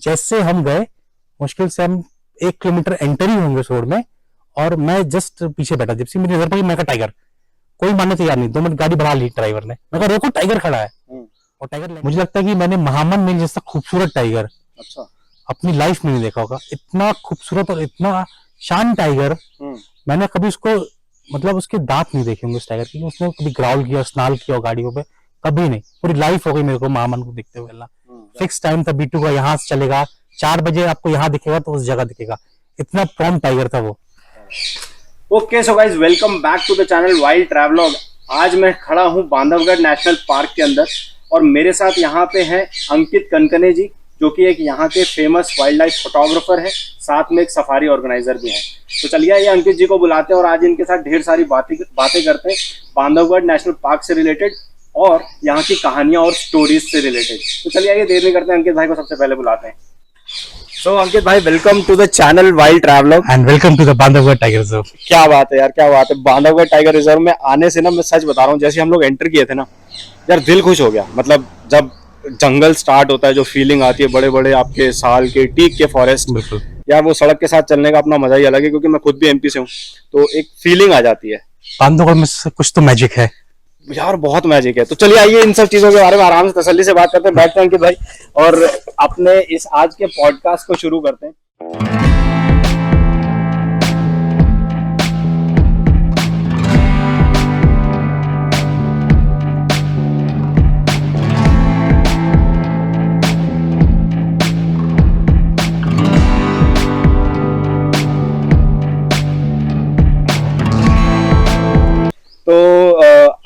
जैसे हम गए, मुश्किल से हम 1 किलोमीटर एंटर ही होंगे उस रोड में, और मैं जस्ट पीछे बैठा, जिप्सी मेरी नजर पड़ी, मैं कहा टाइगर। कोई मानने तैयार नहीं, 2 मिनट गाड़ी बढ़ा ली ड्राइवर ने, मैं कहा रोको टाइगर खड़ा है। और टाइगर, मुझे लगता है कि मैंने महामन में जैसा खूबसूरत टाइगर अच्छा अपनी लाइफ में नहीं देखा होगा। इतना खूबसूरत और इतना शांत टाइगर, मैंने कभी उसको, मतलब उसके दांत नहीं देखे होंगे उस टाइगर के, उसने कभी ग्राउल किया, स्नाल किया गाड़ियों पे, कभी नहीं। पूरी लाइफ हो गई मेरे को महामन को देखते हुए। फिक्स टाइम था बीटू का, यहाँ से चलेगा 4 बजे, आपको यहाँ दिखेगा तो उस जगह दिखेगा, इतना प्रॉम्प्ट टाइगर था वो। Okay so guys, welcome back to the channel wild travelogue. आज मैं खड़ा हूँ बांधवगढ़ नेशनल पार्क के अंदर, और मेरे साथ यहाँ पे हैं अंकित कनकने जी, जो कि एक यहाँ के फेमस वाइल्ड लाइफ फोटोग्राफर है, साथ में एक सफारी ऑर्गेनाइजर भी है। तो चलिए ये अंकित जी को बुलाते हैं और आज इनके साथ ढेर सारी बातें करते हैं बांधवगढ़ नेशनल पार्क से रिलेटेड और यहाँ की कहानियां और स्टोरीज से रिलेटेड। तो चलिए आइए देर नहीं करते हैं, अंकित भाई को सबसे पहले बुलाते हैं। So अंकित भाई, welcome to the channel wild travelogue and welcome to the Bandhavgarh tiger reserve. क्या बात है यार, क्या बात है। बांधवगढ़ टाइगर रिजर्व में आने से ना, मैं सच बता रहा हूँ, जैसे हम लोग एंटर किए थे ना यार, दिल खुश हो गया। मतलब जब जंगल स्टार्ट होता है, जो फीलिंग आती है, बड़े बड़े आपके साल के टीक के फॉरेस्ट, बिल्कुल यार वो सड़क के साथ चलने का अपना मजा ही अलग है, क्योंकि मैं खुद भी एमपी से हूँ, तो एक फीलिंग आ जाती है। बांधवगढ़ में कुछ तो मैजिक है यार, बहुत मैजिक है। तो चलिए आइए इन सब चीजों के बारे में आराम से तसल्ली से बात करते हैं, बैठते हैं अंकित भाई, और अपने इस आज के पॉडकास्ट को शुरू करते हैं।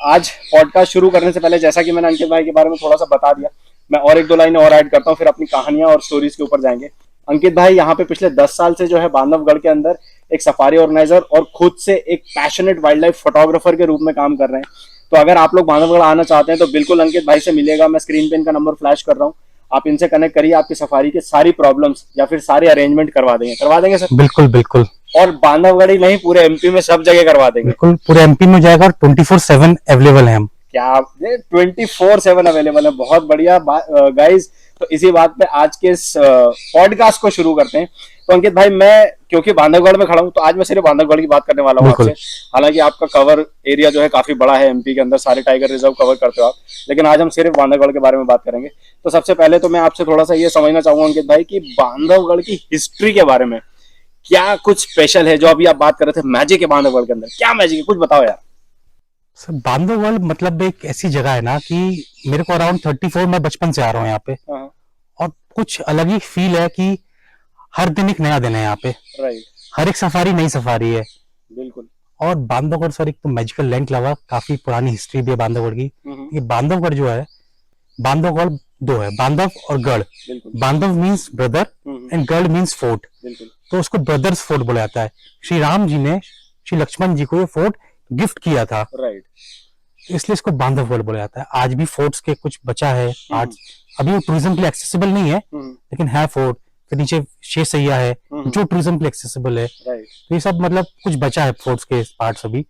आज पॉडकास्ट शुरू करने से पहले, जैसा कि मैंने अंकित भाई के बारे में थोड़ा सा बता दिया, मैं और 1-2 लाइनें और ऐड करता हूँ, फिर अपनी कहानियां और स्टोरीज के ऊपर जाएंगे। अंकित भाई यहाँ पे पिछले 10 साल से जो है बांधवगढ़ के अंदर एक सफारी ऑर्गेनाइजर और खुद से एक पैशनेट वाइल्ड लाइफ फोटोग्राफर के रूप में काम कर रहे हैं। तो अगर आप लोग बांधवगढ़ आना चाहते हैं तो बिल्कुल अंकित भाई से मिलेगा। मैं स्क्रीन पे इनका नंबर फ्लैश कर रहा हूँ, आप इनसे कनेक्ट करिए, आपकी सफारी की सारी प्रॉब्लम्स या फिर सारे अरेंजमेंट करवा देंगे सर। बिल्कुल बिल्कुल, और बांधवगढ़ ही नहीं, पूरे एमपी में सब जगह करवा देंगे। बिल्कुल पूरे एमपी में जाएगा और 24/7 अवेलेबल है हम। क्या 24/7 अवेलेबल है, बहुत बढ़िया गाइज। तो इसी बात पे आज के इस पॉडकास्ट को शुरू करते हैं। तो अंकित भाई, मैं क्योंकि बांधवगढ़ में खड़ा हूँ, तो आज मैं सिर्फ बांधवगढ़ की बात करने वाला हूँ आपसे। हालांकि आपका कवर एरिया जो है काफी बड़ा है, एमपी के अंदर सारे टाइगर रिजर्व कवर करते हो आप, लेकिन आज हम सिर्फ बांधवगढ़ के बारे में बात करेंगे। तो सबसे पहले तो मैं आपसे थोड़ा सा ये समझना चाहूंगा अंकित भाई कि बांधवगढ़ की हिस्ट्री के बारे में क्या कुछ स्पेशल है, जो अभी आप बात कर रहे थे मैजिक है बांधवगढ़ के अंदर, क्या मैजिक है, कुछ बताओ यार। सर बांधवगढ़ मतलब एक ऐसी जगह है ना कि मेरे को अराउंड 34, मैं बचपन से आ रहा हूँ यहाँ पे, और कुछ अलग ही फील है कि हर दिन एक नया दिन है यहाँ पे। राइट, हर एक सफारी नई सफारी है। बिल्कुल। और बांधवगढ़ सर एक तो मैजिकल लैंड लगा, काफी पुरानी हिस्ट्री भी है बांधवगढ़ की। ये बांधवगढ़ जो है, बांधवगढ़ 2 है, बांधव और गढ़। बांधव मीन्स ब्रदर एंड गढ़ मीन्स फोर्ट, तो उसको ब्रदर्स फोर्ट बोला जाता है। श्री राम जी ने श्री लक्ष्मण जी को ये फोर्ट गिफ्ट किया था, राइट, इसलिए इसको बांधवगढ़ बोला जाता है। आज भी फोर्ट्स के कुछ बचा है, आज अभी वो टूरिज्म के लिए एक्सेसिबल नहीं है, लेकिन है फोर्ट। फिर नीचे शेष सैया है जो टूरिज्म के लिए एक्सेसिबल है। तो ये सब मतलब कुछ बचा है फोर्ट्स के पार्ट्स अभी।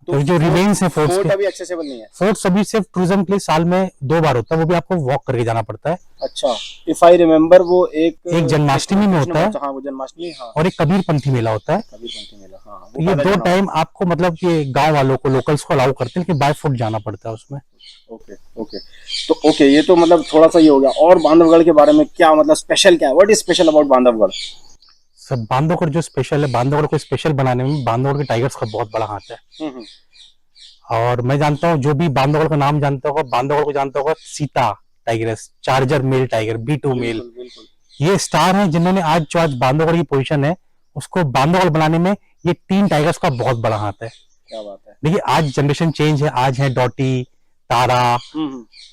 तो जो रिमेन्स है फोर्ट्स के, अभी एक्सेसिबल नहीं है। फोर्ट्स अभी सिर्फ टूरिज्म के लिए साल में 2 बार होता है, वो भी आपको वॉक करके जाना पड़ता है। अच्छा, इफ आई रिमेम्बर वो एक जन्माष्टमी में होता है। हाँ, वो जन्माष्टमी, हाँ। और एक कबीरपंथी मेला होता है। कबीरपंथी मेला, हाँ। तो ये 2 टाइम आपको मतलब कि गांव वालों को, लोकल्स को अलाउ करते हैं कि बाय फुट जाना पड़ता है उसमें। ओके, ये तो मतलब थोड़ा सा ये हो गया। और बांधवगढ़ के बारे में क्या मतलब स्पेशल क्या है, what is special about Bandhavgarh? सब बांधवगढ़ जो स्पेशल है, बांधवगढ़ को स्पेशल बनाने में बांधवगढ़ के टाइगर्स का बहुत बड़ा हाथ है। और मैं जानता हूँ, जो भी बांधवगढ़ का नाम जानता होगा, बांधवगढ़ को जानता होगा Sita tigers, charger male tiger, B2 male. ये स्टार हैं जिन्होंने आज जो आज बांधवगढ़ की पोजीशन है, उसको बांधवगढ़ बनाने में ये 3 टाइगर्स का बहुत बड़ा हाथ है। क्या बात है। देखिए आज जनरेशन चेंज है, आज है डॉटी, तारा,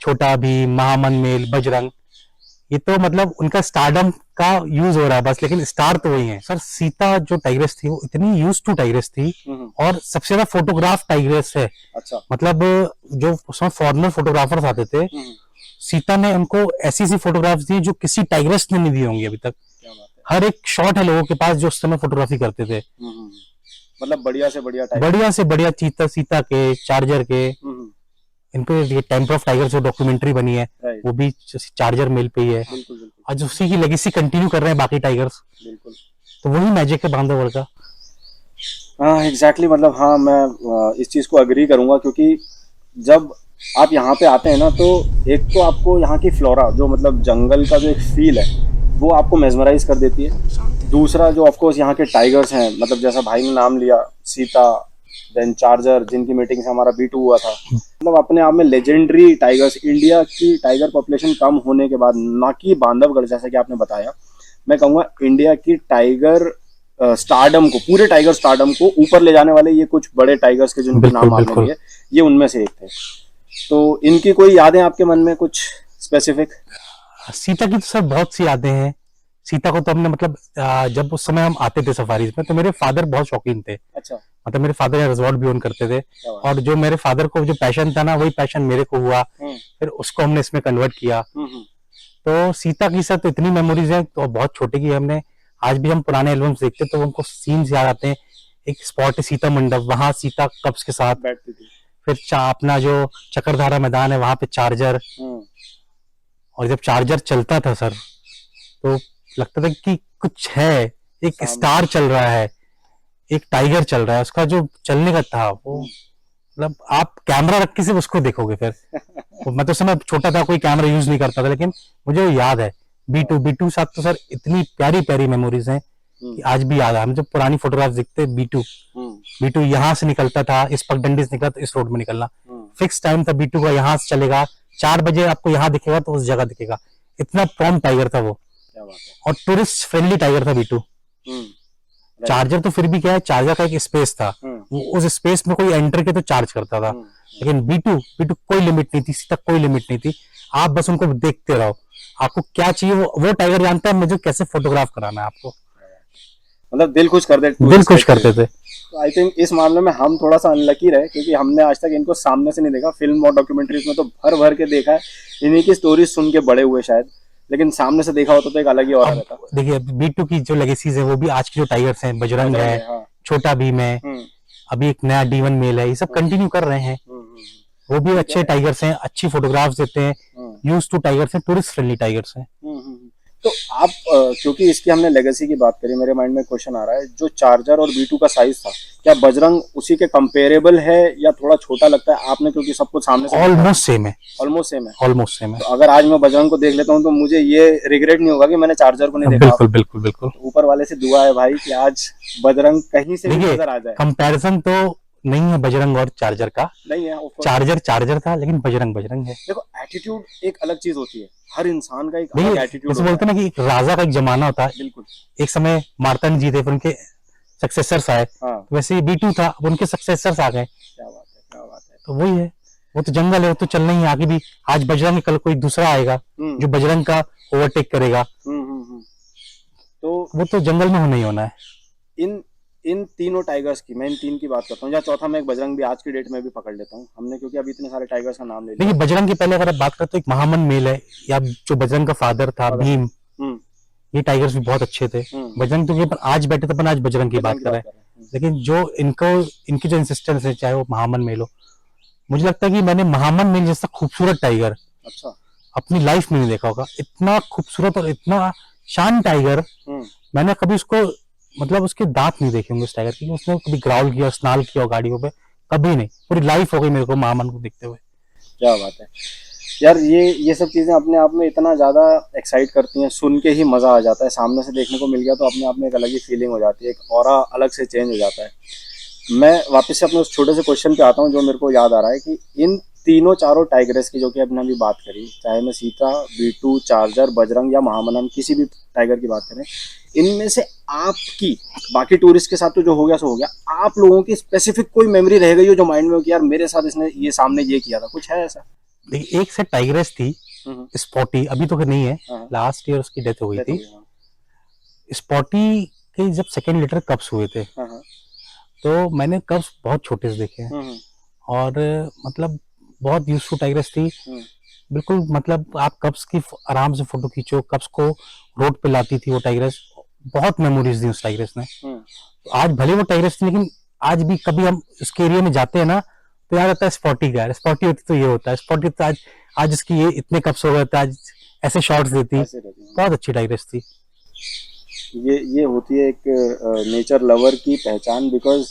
छोटा भीम, महामन मेल, बजरंग। ये तो मतलब उनका स्टारडम का यूज हो रहा है बस, लेकिन स्टार तो वही है। सर सीता जो टाइग्रेस थी वो इतनी यूज टू टाइग्रेस थी, और सबसे ज्यादा फोटोग्राफ टाइग्रेस है। अच्छा। मतलब जो उसमें फॉरेनर फोटोग्राफर्स आते थे, सीता ने उनको ऐसी ऐसी फोटोग्राफ्स दी जो किसी टाइग्रेस ने नहीं दी होंगी अभी तक। हर एक शॉट है लोगों के पास जो उस समय फोटोग्राफी करते थे। मतलब बढ़िया से बढ़िया चीता, सीता के, चार्जर के, इन पे ये टेम्पर ऑफ टाइगर जो डॉक्यूमेंट्री बनी है राइट। वो भी चार्जर मेल पे ही है। बिल्कुल बिल्कुल आज उसी की लेगेसी कंटिन्यू कर रहे हैं बाकी टाइगर्स, बिल्कुल। तो वही मैजिक है बांधवगढ़ का। हाँ एग्जैक्टली, मतलब हाँ मैं इस चीज़ को अग्री करूंगा, क्योंकि जब आप यहाँ पे आते हैं ना, तो एक तो आपको यहाँ की फ्लोरा, जो मतलब जंगल का जो एक फील है, वो आपको मेजमराइज कर देती है। दूसरा जो ऑफकोर्स यहाँ के टाइगर्स हैं, मतलब जैसा भाई ने नाम लिया, सीता, देन चार्जर, जिनकी मीटिंग से हमारा B2 हुआ था, मतलब अपने आप में लेजेंडरी टाइगर्स। इंडिया की टाइगर पॉपुलेशन कम होने के बाद, ना कि बांधवगढ़ जैसा कि आपने बताया, मैं कहूँगा इंडिया की टाइगर स्टारडम को, पूरे टाइगर स्टारडम को ऊपर ले जाने वाले ये कुछ बड़े टाइगर्स के जिनके बिल्कुल नाम आपने बिल्कुल। लिए, ये उनमें से एक थे। तो इनकी कोई यादें आपके मन में कुछ स्पेसिफिक? सीता की तो सर बहुत सी यादें हैं। सीता को तो हमने मतलब जब उस समय हम आते थे सफारीज में, तो मेरे फादर बहुत शौकीन थे। अच्छा, मतलब मेरे फादर रिजॉर्ट भी ओन करते थे, क्या बात। और जो मेरे फादर को जो पैशन था ना, वही पैशन मेरे को हुआ, फिर उसको हमने इसमें कन्वर्ट किया। हम्म। तो सीता की साथ तो इतनी मेमोरीज है, तो बहुत छोटे की है हमने। आज भी हम पुराने एल्बम्स देखते तो हमको सीन्स याद आते हैं। एक स्पॉट है सीता मंडप, वहां सीता कब्स के साथ बैठती थी। फिर अपना जो चक्रधारा मैदान है वहां पे चार्जर, और जब चार्जर चलता था सर, तो लगता था कि कुछ है, एक सामने। स्टार चल रहा है, एक टाइगर चल रहा है। उसका जो चलने का था वो, मतलब आप कैमरा रख के सिर्फ उसको देखोगे फिर। मैं तो समय छोटा था, कोई कैमरा यूज नहीं करता था, लेकिन मुझे वो याद है। B2 साथ तो सर इतनी प्यारी प्यारी मेमोरीज हैं कि आज भी याद है। हम जब पुरानी फोटोग्राफ देखते हैं, B2 यहाँ से निकलता था, इस पगडंडी से निकला तो इस रोड में निकलना, फिक्स टाइम था B2 का, यहाँ से चलेगा 4 बजे, आपको यहाँ दिखेगा तो उस जगह दिखेगा। इतना प्रॉम्प्ट टाइगर था वो, क्या बात है। और टूरिस्ट फ्रेंडली टाइगर था B2। चार्जर तो फिर भी क्या है, चार्जर का एक स्पेस था, वो उस स्पेस में कोई एंटर के तो चार्ज करता था, लेकिन B2 कोई लिमिट नहीं थी, इसी तक कोई लिमिट नहीं थी। आप बस उनको देखते रहो, आपको क्या चाहिए वो टाइगर जानता है मुझे कैसे फोटोग्राफ कराना है आपको। मतलब दिल खुश कर देते, दिल खुश करते थे। तो आई थिंक इस मामले में हम थोड़ा सा अनलकी रहे, क्योंकि हमने आज तक इनको सामने से नहीं देखा। फिल्म और डॉक्यूमेंट्रीज में तो भर भर के देखा है, इन्हीं की स्टोरीज सुन के बड़े हुए शायद, लेकिन सामने से देखा होता तो एक अलग ही और रहता। देखिए B2 की जो लेगेसीज है, वो भी आज के जो टाइगर्स हैं, बजरंग है, हाँ। छोटा भीम है, अभी एक नया D1 मेल है, ये सब कंटिन्यू कर रहे हैं। वो भी अच्छे टाइगर्स हैं, अच्छी फोटोग्राफ्स देते हैं, यूज टू टाइगर्स हैं, टूरिस्ट फ्रेंडली टाइगर्स हैं। तो आप क्योंकि इसकी हमने लेगेसी की बात करी, मेरे माइंड में क्वेश्चन आ रहा है, जो चार्जर और B2 का साइज था, क्या बजरंग उसी के कंपेरेबल है या थोड़ा छोटा लगता है आपने, क्योंकि सब कुछ सामने से? ऑलमोस्ट सेम है, ऑलमोस्ट सेम है, ऑलमोस्ट सेम है। तो अगर आज मैं बजरंग को देख लेता हूँ तो मुझे ये रिग्रेट नहीं होगा कि मैंने चार्जर को नहीं देखा। बिल्कुल बिल्कुल बिल्कुल। ऊपर वाले से दुआ है भाई कि आज बजरंग कहीं से भी नजर आ जाए। कंपैरिजन तो नहीं है बजरंग और चार्जर का, नहीं है। चार्जर था, लेकिन बजरंग है। देखो एटीट्यूड एक अलग चीज होती है, हर इंसान का एक अलग एटीट्यूड जैसे बोलते हैं ना कि एक राजा का एक जमाना होता है। बिल्कुल। एक समय मार्तंड जी थे, फिर उनके सक्सेसर्स आए, वैसे ही B2 था, अब उनके सक्सेसर्स आ गए। क्या बात है, क्या बात है। तो वही है, वो तो जंगल है, वो तो चलना ही है आगे भी। आज बजरंग, कल कोई दूसरा आएगा जो बजरंग का ओवरटेक करेगा, तो वो तो जंगल में होना ही होना है। इन तीनों टाइगर्स की, मैं इन तीन की बात करता हूँ, या चौथा मैं एक बजरंग भी आज की डेट में भी पकड़ लेता हूँ हमने, क्योंकि अभी इतने सारे टाइगर्स का नाम ले लिया। देखिए बजरंग की पहले अगर आप बात करें तो एक महामन मेल है, या जो बजरंग का फादर था भीम, ये टाइगर्स भी बहुत अच्छे थे। बजरंग तो आज बैठे थे, आज बजरंग की बात कर रहे हैं, लेकिन जो इनकी जो इंसिस्टेंस है, चाहे वो महामन मेल हो, मुझे लगता है कि मैंने महामन मेल जैसा खूबसूरत टाइगर अच्छा अपनी लाइफ में नहीं देखा होगा। इतना खूबसूरत और इतना शांत टाइगर मैंने कभी उसको, मतलब उसके दांत नहीं देखे होंगे उस टाइगर के, उसने कभी ग्राउल किया, स्नाल किया गाड़ियों पे, कभी नहीं। पूरी लाइफ हो गई मेरे को महामन को देखते हुए। क्या बात है यार, ये सब चीजें अपने आप में इतना ज्यादा एक्साइट करती हैं, सुन के ही मजा आ जाता है। सामने से देखने को मिल गया तो अपने आप में एक अलग ही फीलिंग हो जाती है, एक ऑरा अलग से चेंज हो जाता है। मैं वापस से अपने उस छोटे से क्वेश्चन पे आता हूँ जो मेरे को याद आ रहा है, कि इन तीनों चारों टाइगर्स की जो कि अपने अभी बात करी, चाहे मैं सीता, B2, चार्जर, बजरंग या महामन, हम किसी भी टाइगर की बात करें, इनमें से आपकी, बाकी टूरिस्ट के साथ तो जो हो गया सो हो गया, आप लोगों की स्पेसिफिक कोई मेमोरी रह गई हो जो माइंड में हो कि यार मेरे साथ इसने ये सामने ये किया था, कुछ है ऐसा? देखिए एक से टाइग्रेस थी स्पॉटी, अभी तो नहीं है, लास्ट ईयर उसकी डेथ हो गई थी। स्पॉटी के जब सेकेंड लिटर कप्स हुए थे, तो मैंने कप्स बहुत छोटे से देखे हैं, और मतलब बहुत यूजफुल टाइग्रेस थी बिल्कुल। मतलब आप कप्स की आराम से फोटो खींचो, कप्स को रोड पे लाती थी वो टाइग्रेस, बहुत मेमोरीज दी उस टाइग्रेस ने। तो आज भले वो टाइग्रेस थी, लेकिन आज भी कभी हम उसके एरिया में जाते हैं ना, तो याद आता है स्पॉटी का, स्पॉटी होती तो ये होता है, स्पॉटी तो आज आज इसकी ये इतने कप्स हो गए थे, आज ऐसे शॉट्स देती, ऐसे रहती हैं। बहुत अच्छी टाइग्रेस थी। ये होती है एक नेचर लवर की पहचान, बिकॉज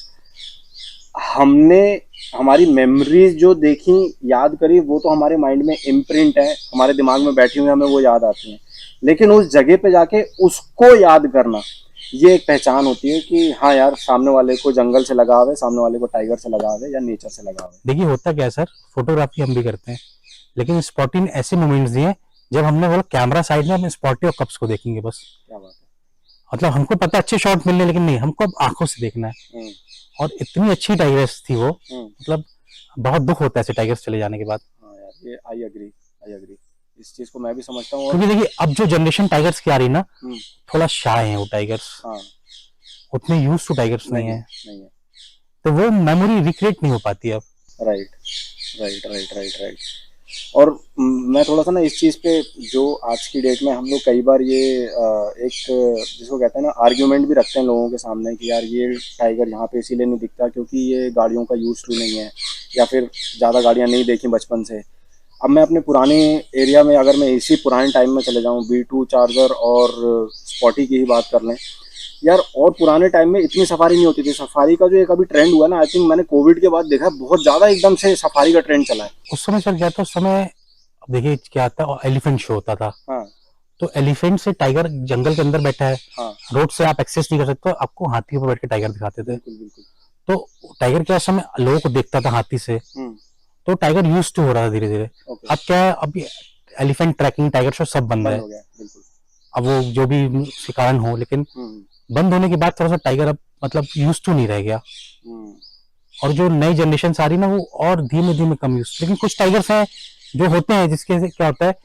हमने हमारी मेमोरीज जो देखी, याद करी, वो तो हमारे माइंड में इम्प्रिंट है, हमारे दिमाग में बैठी हुई, हमें वो याद आती हैं। लेकिन उस जगह पे जाके उसको याद करना, ये एक पहचान होती है कि हाँ यार, सामने वाले को जंगल से लगाव है, सामने वाले को टाइगर से लगाव है या नेचर से लगाव है। देखिए होता क्या है सर, फोटोग्राफी हम भी करते हैं, लेकिन स्पॉटी ने ऐसे मोमेंट्स दिए जब हमने बोला कैमरा साइड में हम स्पॉटी और कप्स को देखेंगे बस। क्या बात मतलब हमको पता है अच्छे शॉट मिलने, लेकिन नहीं, हमको अब आंखों से देखना है। है। और इतनी अच्छी टाइग्रेस थी वो, हम्म। मतलब बहुत दुख होता है ऐसे टाइगर्स चले जाने के बाद। हाँ यार, ये आई एग्री, इस चीज को मैं भी समझता हूँ। और क्योंकि देखिए अब जो जनरेशन टाइगर्स की आ रही है ना, हम्म, थोड़ा शाय है वो टाइगर्स, हाँ, उतने यूज टू टाइगर्स नहीं है, नहीं है। तो वो मेमोरी रिक्रिएट नहीं हो पाती अब। Right right. और मैं थोड़ा सा ना इस चीज़ पे, जो आज की डेट में हम लोग कई बार ये एक जिसको कहते हैं ना आर्ग्यूमेंट भी रखते हैं लोगों के सामने कि यार ये टाइगर यहाँ पे इसीलिए नहीं दिखता क्योंकि ये गाड़ियों का यूज टू नहीं है, या फिर ज़्यादा गाड़ियाँ नहीं देखी बचपन से। अब मैं अपने पुराने एरिया में, अगर मैं इसी पुराने टाइम में चले जाऊँ, B2 चार्जर और स्पॉटी की ही बात कर लें यार, और पुराने टाइम में इतनी सफारी नहीं होती थी। सफारी का जो एक अभी ट्रेंड हुआ ना, आई थिंक मैंने कोविड के बाद देखा, बहुत ज्यादा एकदम से सफारी का ट्रेंड चला है। उस समय सर क्या था, उस समय अब देखिए क्या था, एलिफेंट शो होता था। हाँ तो एलिफेंट से टाइगर जंगल के अंदर बैठा है, हाँ, रोड से आप एक्सेस नहीं कर सकते, तो आपको हाथी पर बैठ के टाइगर दिखाते थे। बिल्कुल बिल्कुल। तो टाइगर क्या उस समय लोगों को देखता था हाथी से, तो टाइगर यूज टू हो रहा था धीरे धीरे। ओके, अब क्या है, अब एलिफेंट ट्रैकिंग, टाइगर शो सब बंद बंद है। हो गया बिल्कुल। अब वो जो भी उसके कारण हो, लेकिन बंद होने के बाद थोड़ा सा टाइगर अब मतलब यूज टू नहीं रह गया। हम्म, और जो नई जनरेशन आ रही ना, वो और धीमे धीमे कम यूज, लेकिन कुछ टाइगर्स हैं जो होते हैं जिसके से क्या होता है,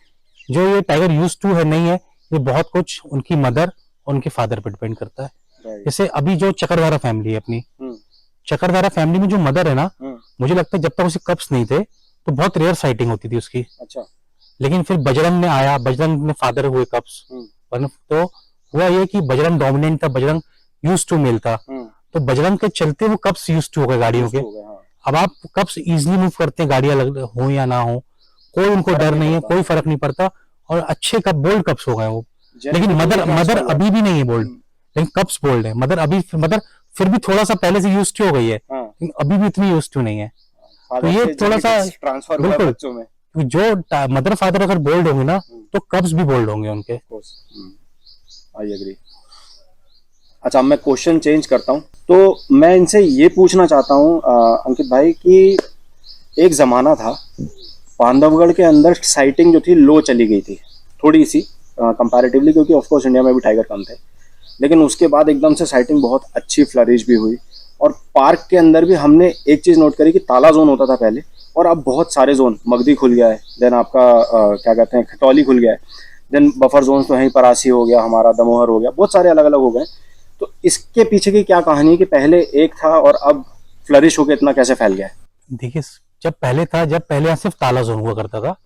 जो ये टाइगर यूज टू है नहीं है, ये बहुत कुछ उनकी मदर और उनके फादर पर डिपेंड करता है। राइट। जैसे अभी जो चक्रधारा फैमिली है अपनी, हम्म, चक्रधारा फैमिली में जो मदर है ना, हम्म, मुझे लगता है जब तक उसे कप्स नहीं थे तो बहुत रेयर साइटिंग होती थी उसकी। अच्छा। लेकिन फिर बजरंग ने आया, बजरंग ने फादर हुए कप्स, तो हुआ ये कि बजरंग डोमिनेंट था, बजरंग यूज टू मेल था, तो बजरंग के चलते वो कप्स यूज टू हो गए गाड़ियों के। हो गया, हाँ। अब आप कप्स इजिली मूव करते हैं, गाड़ियां हो या ना हो, कोई उनको फर्क डर नहीं नहीं है, पड़ता। कोई फर्क नहीं पड़ता, और अच्छे कप बोल्ड कप्स हो गए वो। लेकिन Genetically मदर transfer हुआ। अभी भी नहीं है बोल्ड, लेकिन कप्स बोल्ड है। मदर फिर भी थोड़ा सा पहले से यूज टू हो गई है, हाँ, लेकिन अभी भी इतनी यूज टू नहीं है। तो फादर ये से थोड़ा सा genetics ट्रांसफर हुआ है बिल्कुल, बच्चों में। जो मदर फादर अगर बोल्ड होंगे ना, तो कप्स भी बोल्ड होंगे उनके। I agree. अच्छा, मैं क्वेश्चन चेंज करता हूँ, तो मैं इनसे ये पूछना चाहता हूँ अंकित भाई कि एक ज़माना था बांधवगढ़ के अंदर साइटिंग जो थी लो चली गई थी थोड़ी सी कंपैरेटिवली, क्योंकि ऑफ कोर्स इंडिया में भी टाइगर कम थे, लेकिन उसके बाद एकदम से साइटिंग बहुत अच्छी फ्लरिश भी हुई। और पार्क के अंदर भी हमने एक चीज़ नोट करी कि ताला जोन होता था पहले, और अब बहुत सारे जोन, मगधी खुल गया है, देन आपका क्या कहते हैं, खटौली खुल गया है, देन बफर जोन तो यहीं परासी हो गया, हमारा दमोहर हो गया, बहुत सारे अलग अलग हो गए। तो इसके पीछे की क्या कहानी है कि पहले एक था और अब फ्लरिश होकर इतना कैसे फैल गया है? देखिए जब पहले यहाँ सिर्फ ताला जोन हुआ करता था,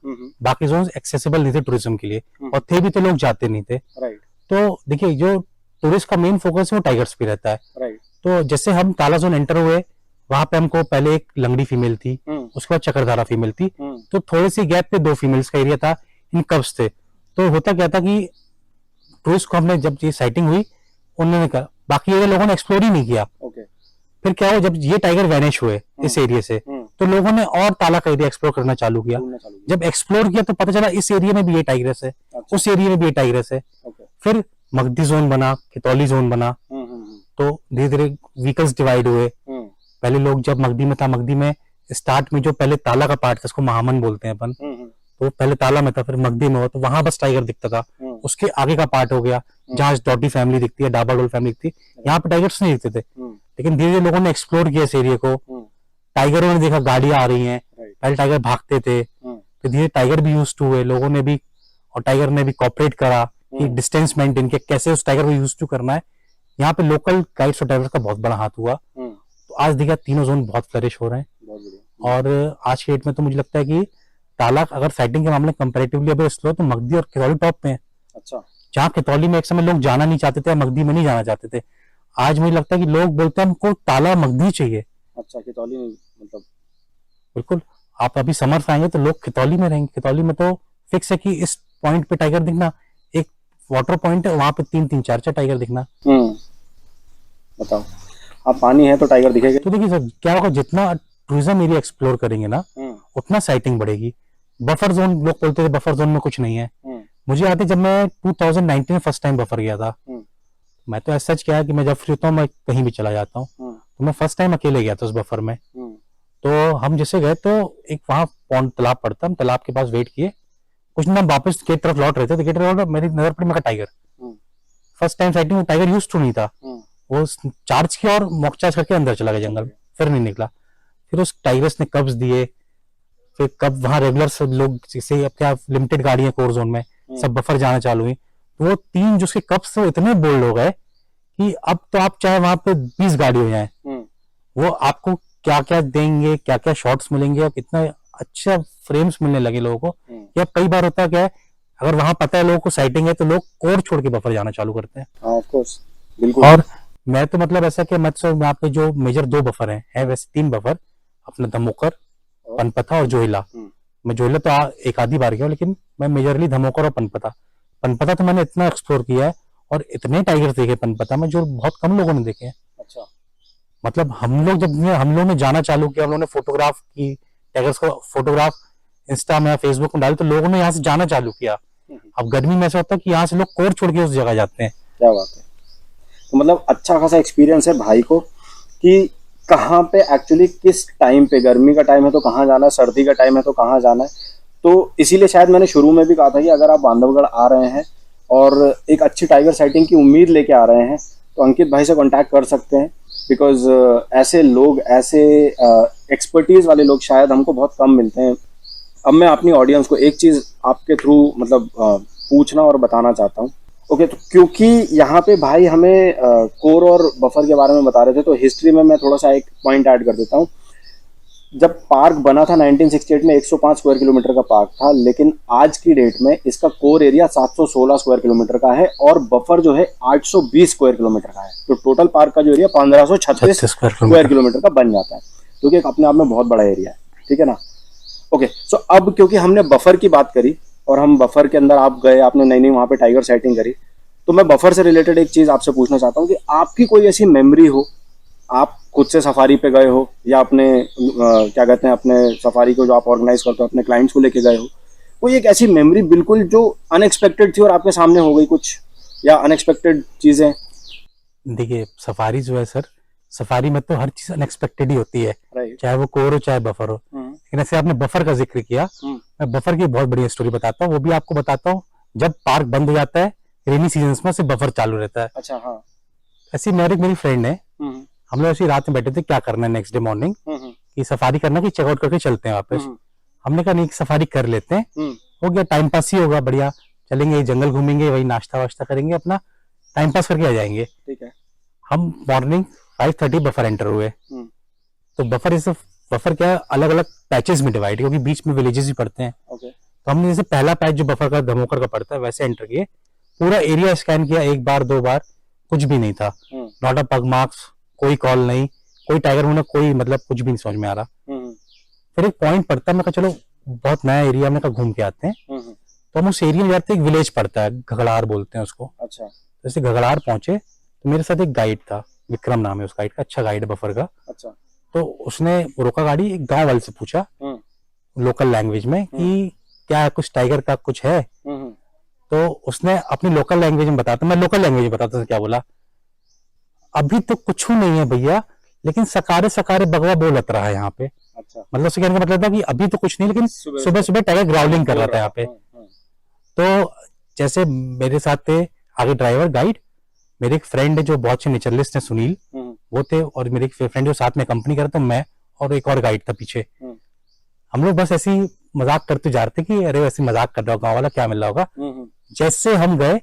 बाकी जोन एक्सेसिबल नहीं थे टूरिज्म के लिए, और थे भी तो लोग जाते नहीं थे। राइट। तो देखिए जो टूरिस्ट का मेन फोकस है वो टाइगर्स पे रहता है। राइट। तो जैसे हम ताला जोन एंटर हुए, वहां पे हमको पहले एक लंगड़ी फीमेल थी, उसके बाद चक्रधारा फीमेल थी, तो थोड़ी सी गैप पे 2 फीमेल्स का एरिया था, इन कब्स थे। तो होता क्या था कि टूरिस्ट को हमने जब ये साइटिंग हुई, उन्होंने कहा, बाकी एरिया लोगों ने एक्सप्लोर ही नहीं किया। ओके। फिर क्या हुआ, जब ये टाइगर वैनिश हुए इस एरिया से, तो लोगों ने और ताला का एरिया एक्सप्लोर करना चालू किया। जब एक्सप्लोर किया तो पता चला इस एरिया में भी ये टाइग्रेस है, उस एरिया में भी ये टाइग्रेस है। फिर मगधी जोन बना, कितौली जोन बना, तो धीरे धीरे व्हीकल्स डिवाइड हुए। पहले लोग जब मगधी में था, मगधी में स्टार्ट में जो पहले ताला का पार्ट था, उसको महामन बोलते हैं अपन, तो पहले ताला में था, फिर मगधी में हो, तो वहां बस टाइगर दिखता था। उसके आगे का पार्ट हो गया जहाँ डॉटी फैमिली दिखती है, डाबाडोल फैमिली दिखती है, यहाँ पे टाइगर्स नहीं दिखते थे। लेकिन धीरे धीरे लोगों ने एक्सप्लोर किया इस एरिया को, टाइगरों ने देखा गाड़ियां आ रही हैं, पहले टाइगर भागते थे, फिर धीरे टाइगर भी यूज टू हुए, लोगों ने भी, और टाइगर ने भी कॉपरेट करा कि डिस्टेंस मेंटेन के कैसे उस टाइगर को यूज टू करना है। यहाँ पे लोकल गाइड्स और ड्राइवर्स का बहुत बड़ा हाथ हुआ, तो आज देखा तीनों जोन बहुत फ्लरिश हो रहे हैं। और आज के डेट में तो मुझे लगता है कि ताला अगर साइटिंग के मामले कंपैरेटिवली अभी स्लो, तो मगधी और कितौली टॉप पे है। अच्छा। जहाँ कितौली में एक समय लोग जाना नहीं चाहते थे, मगधी में नहीं जाना चाहते थे, आज मुझे लगता है कि लोग बोलते हैं हमको ताला मगधी चाहिए। अच्छा, कितौली नहीं, मतलब बिल्कुल। आप अभी समर में आएंगे तो लोग खितौली में रहेंगे। खितौली में तो फिक्स है कि इस पॉइंट पे टाइगर दिखना, एक वाटर पॉइंट है वहां पे 3-3 4-4 टाइगर दिखना। बताओ, आप पानी है तो टाइगर दिखेगा। तो देखिए सर क्या होगा, जितना टूरिज्म एरिया एक्सप्लोर करेंगे ना उतना साइटिंग बढ़ेगी। बफर जोन लोग बोलते थे बफर जोन में कुछ नहीं है। मुझे याद है जब मैं 2019 में फर्स्ट टाइम बफर गया था, मैं तो ऐसा सच क्या है कि मैं जब फ्री होता हूँ मैं कहीं भी चला जाता हूँ, तो मैं फर्स्ट टाइम अकेले गया था उस बफर में। तो हम जैसे गए तो एक वहां पॉन्ड तालाब पड़ता, हम तालाब के पास वेट किए, कुछ ना वापस गेट तरफ लौट रहे थे तो गेट तरफ मेरी नजर पड़ी, मैं tiger. First time sighting, tiger use to नहीं था, वो चार्ज किया और मॉक चार्ज करके अंदर चला गया जंगल, फिर नहीं निकला। फिर उस टाइगर्स ने कब्ज दिए, फिर कब वहां रेगुलर सब लोग जैसे अब क्या लिमिटेड गाड़ी है कोर जोन में, सब बफर जाना चालू हुई, तो वो 3 जो उसके कब्स थे इतने बोल्ड हो गए कि अब तो आप चाहे वहां पे 20 गाड़ी हो जाए, वो आपको क्या क्या देंगे, क्या क्या शॉट्स मिलेंगे और कितना अच्छा फ्रेम्स मिलने लगे लोगों को कि अब कई बार होता है क्या है, अगर वहां पता है लोगों को साइटिंग है तो लोग कोर छोड़ के बफर जाना चालू करते हैं। ऑफ कोर्स, बिल्कुल। और मैं तो मतलब ऐसा कि मतलब यहाँ पे जो मेजर 2 बफर है वैसे 3 बफर, अपना धमोकर, पनपथा और जोहिला। मैं जोहिला तो एक आधी बार गया, लेकिन मैं मेजरली धमोकर और पनपथा। पनपथा तो मैंने इतना एक्सप्लोर किया है और इतने टाइगर देखे पनपथा में जो बहुत कम लोगों ने देखे हैं। अच्छा। मतलब हम लोग ने जाना चालू किया, हम लोगों ने फोटोग्राफ की, टाइगर्स को फोटोग्राफ इंस्टा में फेसबुक में डाली, तो लोगों ने यहाँ से जाना चालू किया। अब गर्मी में ऐसा होता है कि यहाँ से लोग कोर छोड़ के उस जगह जाते हैं। क्या बात है। तो मतलब अच्छा खासा एक्सपीरियंस है भाई को कि कहाँ पे एक्चुअली किस टाइम पे, गर्मी का टाइम है तो कहाँ जाना है, सर्दी का टाइम है तो कहाँ जाना है। तो इसीलिए शायद मैंने शुरू में भी कहा था कि अगर आप बांधवगढ़ आ रहे हैं और एक अच्छी टाइगर साइटिंग की उम्मीद लेके आ रहे हैं तो अंकित भाई से कांटेक्ट कर सकते हैं, बिकॉज ऐसे लोग, ऐसे एक्सपर्टीज वाले लोग शायद हमको बहुत कम मिलते हैं। अब मैं अपनी ऑडियंस को एक चीज आपके थ्रू मतलब पूछना और बताना चाहता हूँ। ओके, तो क्योंकि यहाँ पे भाई हमें कोर और बफर के बारे में बता रहे थे, तो हिस्ट्री में मैं थोड़ा सा एक पॉइंट ऐड कर देता हूँ। जब पार्क बना था 1968 में 105 स्क्वायर किलोमीटर का पार्क था, लेकिन आज की डेट में इसका कोर एरिया 716 स्क्वायर किलोमीटर का है और बफर जो है 820 स्क्वायर किलोमीटर का है। तो टोटल पार्क का जो एरिया 1536 स्क्वायर किलोमीटर का बन जाता है, जो कि अपने आप में बहुत बड़ा एरिया है। ठीक है ना। ओके, सो अब क्योंकि हमने बफर की बात करी और हम बफर के अंदर आप गए, आपने नई नई वहां पे टाइगर साइटिंग करी, तो मैं बफर से रिलेटेड एक चीज आपसे पूछना चाहता हूँ कि आपकी कोई ऐसी मेमोरी हो, आप खुद से सफारी पे गए हो या अपने क्या कहते हैं, अपने सफारी को जो आप ऑर्गेनाइज करते हो अपने क्लाइंट्स को लेके गए हो, कोई एक ऐसी मेमोरी बिल्कुल जो अनएक्सपेक्टेड थी और आपके सामने हो गई कुछ, या अनएक्सपेक्टेड चीजें? देखिए सफारी जो है सर, सफारी में तो हर चीज अनएक्सपेक्टेड ही होती है, राइट। चाहे वो कोर हो चाहे बफर हो। लेकिन ऐसे आपने बफर का जिक्र किया, मैं बफर की बहुत बढ़िया स्टोरी बताता हूँ, वो भी आपको बताता हूँ। जब पार्क बंद हो जाता है रेनी सीजन में, सिर्फ बफर चालू रहता है। अच्छा, हाँ। ऐसी मेरी फ्रेंड है, हम लोग ऐसी रात में बैठे थे क्या करना है नेक्स्ट डे मॉर्निंग कि सफारी करना कि चेकआउट करके चलते हैं वापस। हमने कहा नहीं सफारी कर लेते हैं, हो गया टाइम पास ही होगा, बढ़िया चलेंगे जंगल घूमेंगे, वही नाश्ता वाश्ता करेंगे, अपना टाइम पास करके आ जाएंगे। ठीक है। हम मॉर्निंग 5:30 बफर एंटर हुए। तो बफर क्या है, अलग अलग पैचेस में डिवाइड, क्योंकि बीच में विलेजेस भी पड़ते हैं। तो हमने जैसे पहला पैच जो बफर का धमोकर का पड़ता है वैसे एंटर किए, पूरा एरिया स्कैन किया 1 बार 2 बार, कुछ भी नहीं था, नॉट अ पग मार्क्स, कोई कॉल नहीं, कोई टाइगर होना, कोई मतलब कुछ भी नहीं समझ में आ रहा। फिर एक पॉइंट पड़ता है, मैं कहा चलो बहुत नया एरिया में घूम के आते हैं। तो हम उस एरिया में जाते हैं, एक विलेज पड़ता है, घगड़ार बोलते हैं उसको। अच्छा। जैसे घगड़ार पहुंचे तो मेरे साथ एक गाइड था, विक्रम नाम है उस गाइड का, अच्छा गाइड है बफर का। अच्छा। तो उसने रोका गाड़ी, एक गांव वाले से पूछा लोकल लैंग्वेज में कि क्या कुछ टाइगर का कुछ है। तो उसने अपनी लोकल लैंग्वेज में बताता, मैं लोकल लैंग्वेज में बताता, क्या बोला, अभी तो कुछ नहीं है भैया, लेकिन सकारे सकारे बगवा बोलत रहा है यहाँ पे। अच्छा। मतलब उसके कहने का मतलब था कि अभी तो कुछ नहीं, लेकिन सुबह सुबह टाइगर ग्राउलिंग कर रहा था यहाँ पे। तो जैसे मेरे साथ थे आगे ड्राइवर गाइड, मेरे एक फ्रेंड है जो बहुत अच्छे नेचरलिस्ट है सुनील, वो थे, और मेरे एक फ्रेंड जो साथ में कंपनी कर रहा था, मैं और एक और गाइड था पीछे। हम लोग बस ऐसे ही मजाक करते जा रहे थे कि अरे वैसे मजाक कर रहा होगा गाँव वाला, क्या मिल रहा होगा। जैसे हम गए,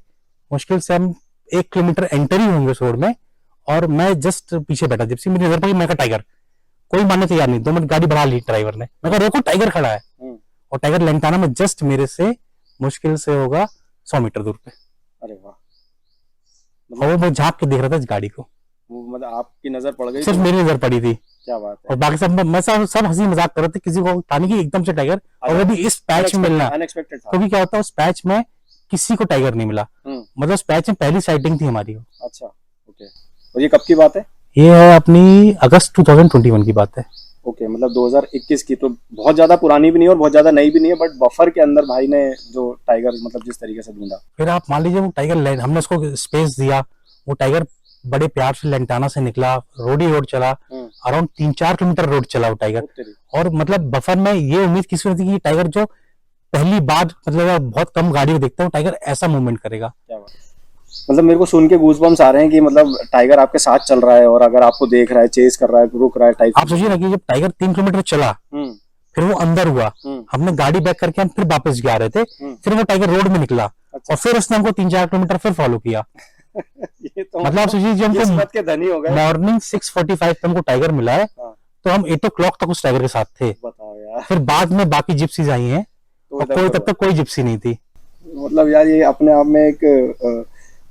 मुश्किल से हम 1 किलोमीटर एंटर ही होंगे उस रोड में, और मैं जस्ट पीछे बैठा, जब से मेरी नजर पड़ी मैं कहा टाइगर, कोई मानने तैयार नहीं, 2 मिनट गाड़ी बढ़ा ली ड्राइवर ने, मैं कहा रोको टाइगर खड़ा है। और टाइगर लंटाना में जस्ट मेरे से मुश्किल से होगा 100 मीटर दूर पे। अरे वाह। और वो मैं झांक के देख रहा था इस गाड़ी को, वो मतलब आपकी नजर पड़ गई, सिर्फ मेरी नजर पड़ी थी। क्या बात है। और बाकी सब हंसी मजाक कर रहे थे, किसी को था नहीं कि एकदम से टाइगर, और वो भी इस पैच में मिलना, अनएक्सपेक्टेड था। क्योंकि क्या होता है उस पैच में किसी को टाइगर नहीं मिला, मतलब उस पैच में पहली साइटिंग थी हमारी। अच्छा, ओके। और ये कब की बात है? ये है अपनी अगस्त 2021 की बात है। ओके, मतलब 2021 की, तो बहुत ज्यादा पुरानी भी नहीं है और बहुत ज्यादा नई भी नहीं है, बट बफर के अंदर भाई ने जो टाइगर मतलब जिस तरीके से ढूंढा। फिर आप मान लीजिए वो टाइगर, हमने उसको स्पेस दिया, वो टाइगर बड़े प्यार से लेंटाना से निकला, रोड चला, अराउंड 3-4 किलोमीटर रोड चला वो टाइगर। और मतलब बफर में ये उम्मीद किसी ने थी कि टाइगर जो पहली बार मतलब बहुत कम गाड़ी को देखता हूँ टाइगर ऐसा मूवमेंट करेगा। क्या बात, मतलब मेरे को सुन के गूज़बम्स आ रहे हैं कि मतलब टाइगर आपके साथ चल रहा है और अगर आपको देख रहा है, चेस कर रहा है, रुक रहा है टाइप। आप सोचिए ना कि जब टाइगर 3 किलोमीटर चला, फिर वो अंदर हुआ, हमने गाड़ी बैक करके हम फिर वापस जा रहे थे, फिर वो टाइगर रोड में निकला। अच्छा। और फिर उसने हमको 3-4 किलोमीटर फिर फॉलो किया। ये तो मतलब आप सोचिए जब किस्मत के धनी हो गए। मॉर्निंग 6:45 पे हमको टाइगर मिला है, तो हम 8 o'clock तक उस टाइगर के साथ थे। बताओ यार। फिर बाद में बाकी जिप्सीज आई हैं, और कोई तब तक कोई जिप्सी नहीं थी। मतलब यार ये अपने आप में एक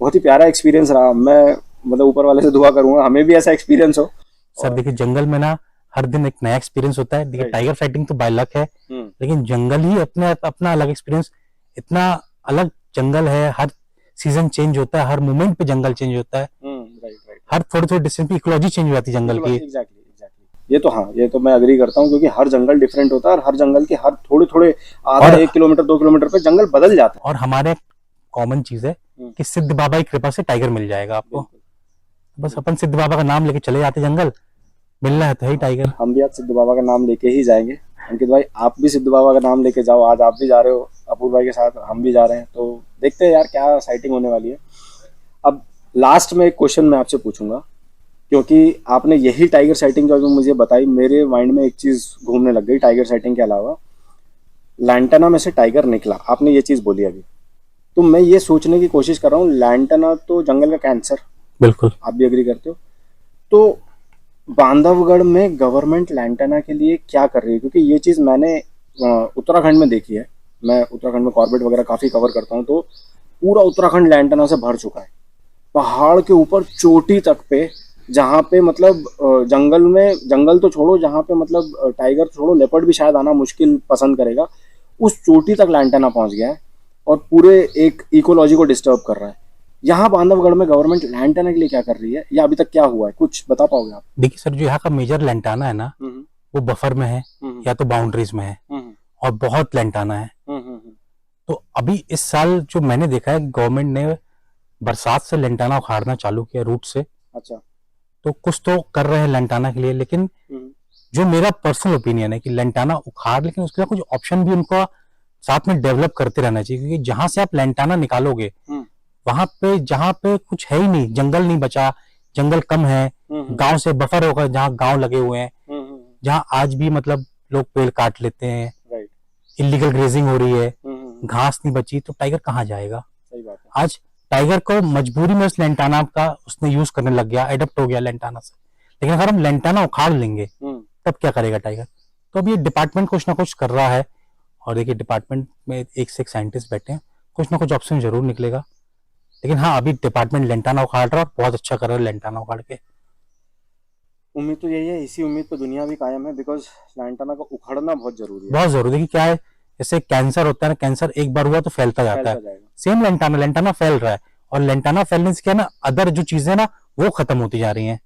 बहुत ही प्यारा एक्सपीरियंस रहा। मैं मतलब ऊपर वाले से दुआ करूंगा हमें भी ऐसा एक्सपीरियंस हो। सर देखिए जंगल में ना हर दिन एक नया एक्सपीरियंस होता है। देखिए टाइगर फाइटिंग तो बाय लक है, लेकिन जंगल ही अपना अलग एक्सपीरियंस, इतना अलग जंगल है। हर सीजन चेंज होता है, हर मोमेंट पे जंगल चेंज होता है, हर थोड़े डिस्टेंस पे इकोलॉजी चेंज हो जाती है जंगल की। ये तो हाँ, ये तो मैं अग्री करता हूँ, क्योंकि हर जंगल डिफरेंट होता है और हर जंगल के हर थोड़े आधा 1 किलोमीटर 2 किलोमीटर पे जंगल बदल जाता है। और हमारे कॉमन चीज है कि सिद्ध बाबा की कृपा से टाइगर मिल जाएगा आपको, बस अपन सिद्ध बाबा का नाम लेके चले जाते जंगल, मिलना है तो है टाइगर। हम भी आज सिद्ध बाबा का नाम लेके ही जाएंगे। अंकित भाई आप भी सिद्ध बाबा का नाम लेके जाओ, आज आप भी जा रहे हो, अपूर्व भाई के साथ हम भी जा रहे हैं, तो देखते हैं यार क्या साइटिंग होने वाली है। अब लास्ट में एक क्वेश्चन मैं आपसे पूछूंगा, क्योंकि आपने यही टाइगर साइटिंग जो मुझे बताई, मेरे माइंड में एक चीज घूमने लग गई टाइगर साइटिंग के अलावा। लैंटाना में से टाइगर निकला, आपने ये चीज बोली अभी, तो मैं ये सोचने की कोशिश कर रहा हूँ, लैंटाना तो जंगल का कैंसर, बिल्कुल आप भी एग्री करते हो, तो बांधवगढ़ में गवर्नमेंट लैंटाना के लिए क्या कर रही है? क्योंकि ये चीज मैंने उत्तराखंड में देखी है, मैं उत्तराखंड में कॉर्बेट वगैरह काफी कवर करता हूँ, तो पूरा उत्तराखंड लैंटाना से भर चुका है, पहाड़ के ऊपर चोटी तक पे, जहाँ पे मतलब जंगल तो छोड़ो, जहाँ पे मतलब टाइगर छोड़ो, लेपर्ड भी शायद आना मुश्किल पसंद करेगा, उस चोटी तक लैंटाना पहुंच गया है और पूरे एक इकोलॉजी को डिस्टर्ब कर रहा है। यहाँ बांधवगढ़ में गवर्नमेंट लैंटाना के लिए क्या कर रही है, या अभी तक क्या हुआ है, कुछ बता पाओगे आप? देखिए सर, जो यहाँ का मेजर लैंटाना है ना, वो बफर में है या तो बाउंड्रीज में है, और बहुत लैंटाना है। तो अभी इस साल जो मैंने देखा है, गवर्नमेंट ने बरसात से लैंटाना उखाड़ना चालू किया रूट से। अच्छा, तो कुछ तो कर रहे हैं लैंटाना के लिए, लेकिन जो मेरा पर्सनल ओपिनियन है कि लैंटाना उखाड़, लेकिन उसके कुछ ऑप्शन भी उनको साथ में डेवलप करते रहना चाहिए, क्योंकि जहां से आप लैंटाना निकालोगे वहां पे जहां पे कुछ है ही नहीं, जंगल नहीं बचा, जंगल कम है, गांव से बफर होगा, जहाँ गांव लगे हुए हैं, जहाँ आज भी मतलब लोग पेड़ काट लेते हैं, इलीगल ग्रेजिंग हो रही है, घास नहीं बची, तो टाइगर कहाँ जाएगा? सही बात है। आज टाइगर को मजबूरी में उस लैंटाना का उसने यूज करने लग गया, एडप्ट हो गया लैंटाना से। लेकिन अगर हम लैंटाना उखाड़ लेंगे तब क्या करेगा टाइगर? तो अब ये डिपार्टमेंट कुछ ना कुछ कर रहा है, और देखिए डिपार्टमेंट में एक से एक साइंटिस्ट बैठे हैं, कुछ ना कुछ ऑप्शन जरूर निकलेगा। लेकिन हाँ, अभी डिपार्टमेंट लैंटाना उखाड़ रहा है, बहुत अच्छा कर रहा है लैंटाना उखाड़ के। उम्मीद तो यही है, इसी उम्मीद पर दुनिया भी कायम है, बिकॉज लैंटाना को उखाड़ना बहुत जरूरी है। बहुत जरूरी है। क्या है, जैसे कैंसर होता है ना, कैंसर एक बार हुआ तो फैलता जाता है, सेम लैंटाना फैल रहा है, और लैंटाना फैलने से क्या ना, अदर जो चीजें ना वो खत्म होती जा रही हैं।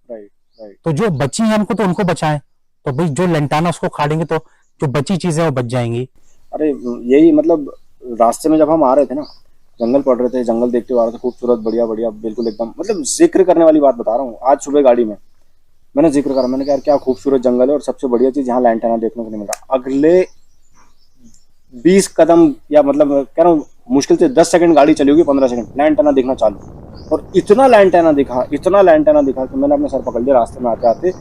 तो जो बची हैं हमको, तो उनको बचाएं। तो भाई जो लैंटाना उसको खाड़ेंगे तो जो बची चीजें वो बच जाएंगी। अरे यही मतलब, रास्ते में जब हम आ रहे थे ना, जंगल पड़ रहे थे, जंगल देखते हुए आ रहे थे, खूबसूरत, बढ़िया बढ़िया, बिल्कुल एकदम मतलब जिक्र करने वाली बात बता रहा हूँ। आज सुबह गाड़ी में मैंने जिक्र करा, मैंने कहा यार क्या खूबसूरत जंगल है, और सबसे बढ़िया चीज यहाँ लैंटाना देखने को नहीं मिल रहा। अगले 20 कदम, या मतलब कह रहा हूँ मुश्किल से 10 सेकंड गाड़ी चली होगी, 15 सेकंड, लैंटाना दिखना चालू, और इतना लैंटाना दिखा कि मैंने अपने सर पकड़ लिया। रास्ते में आते आते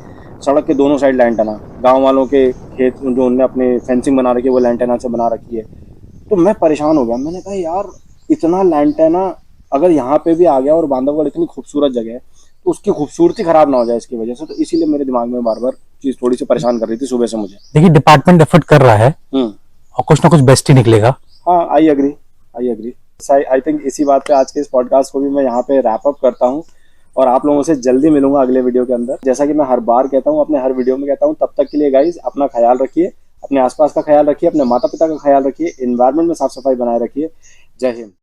सड़क के दोनों साइड लैंटाना, गांव वालों के खेत जो उनने अपने फेंसिंग बना रखी है वो लैंटाना से बना रखी है। तो मैं परेशान हो गया, मैंने कहा यार इतना लैंटाना अगर यहाँ पे भी आ गया, और बांधवगढ़ इतनी खूबसूरत जगह है, तो उसकी खूबसूरती खराब ना हो जाए इसकी वजह से। तो इसीलिए मेरे दिमाग में बार बार चीज थोड़ी सी परेशान कर रही थी सुबह से मुझे। देखिए डिपार्टमेंट एफर्ट कर रहा है, और कुछ ना कुछ बेस्ट ही निकलेगा। हाँ, आई एग्री। आई थिंक इसी बात पे आज के इस पॉडकास्ट को भी मैं यहाँ पे रैप अप करता हूँ। और आप लोगों से जल्दी मिलूंगा अगले वीडियो के अंदर। जैसा कि मैं हर बार कहता हूँ, अपने हर वीडियो में कहता हूँ, तब तक के लिए गाइज अपना ख्याल रखिए, अपने आसपास का ख्याल रखिए, अपने माता पिता का ख्याल रखिए, एनवायरनमेंट में साफ सफाई बनाए रखिए। जय हिंद।